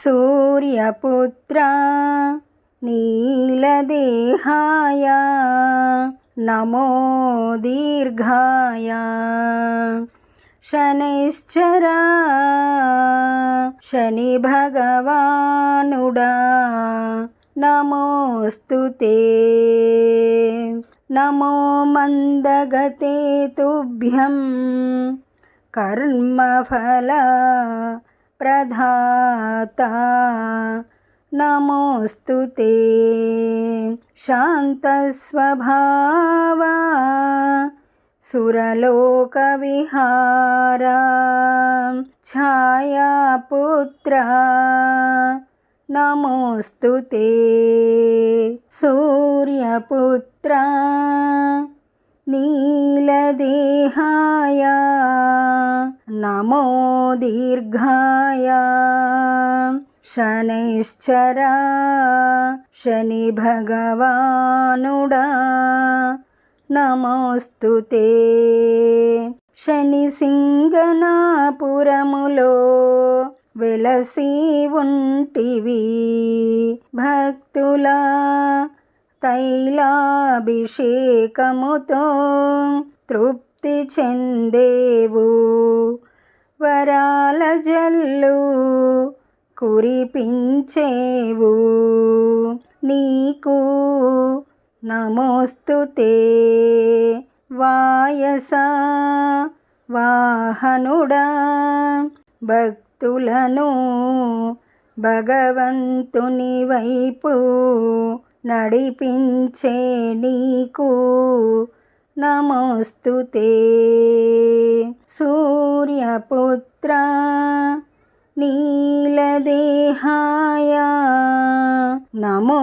सूर्यपुत्र नीलदेहाय नमो दीर्घाय शनैश्चरा शनि भगवानुडा नमोस्तुते नमो मंदगते तुभ्यं कर्मफल प्रदाता नमोस्तुते शान्तस्वभावा सुरलोकविहारा छायापुत्रा नमोस्तुते सूर्यपुत्रा नीलदेहाय नमो दीर्घाय शनैश्चरा शनि भगवानुडा नमोस्तुते शनि సింగనాపురములో వెలసి ఉంటివి భక్తుల తైలాభిషేకముతో తృప్తి చెందేవు వరాల జల్లు కురిపించేవు నీకు నమోస్తుతే వాయస వాహనుడా భక్తులను భగవంతుని వైపు నడిపించే నీకు నమోస్తుతే సూర్యపుత్ర नीलदेहाय नमो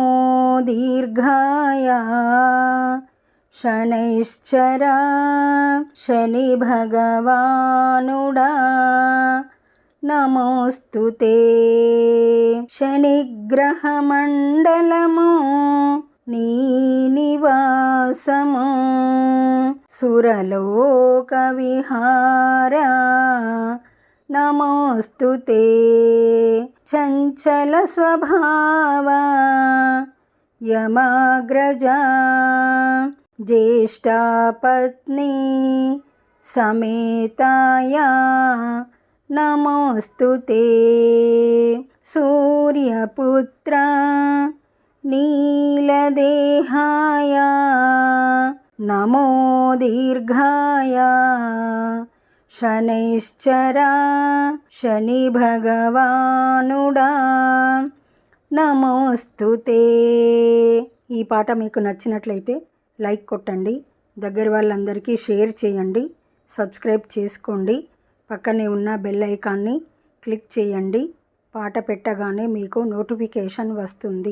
दीर्घाय शनैश्चरा शनि भगवानुडा नमोस्तुते शनिग्रहमण्डलमु నీ నివాసము సురలోక విహార నమోస్తుతే చంచల స్వభావ యమాగ్రజా జ్యేష్ఠపత్ని సమేతాయ నమోస్తుతే సూర్యపుత్ర నీలదేహాయ నమో దీర్ఘాయ శనైశ్చరా శని భగవానుడా నమోస్తుతే. ఈ పాట మీకు నచ్చినట్లయితే లైక్ కొట్టండి, దగ్గర వాళ్ళందరికీ షేర్ చేయండి, సబ్స్క్రైబ్ చేసుకోండి, పక్కనే ఉన్న బెల్ ఐకాన్ని క్లిక్ చేయండి. పాట పెట్టగానే మీకు నోటిఫికేషన్ వస్తుంది.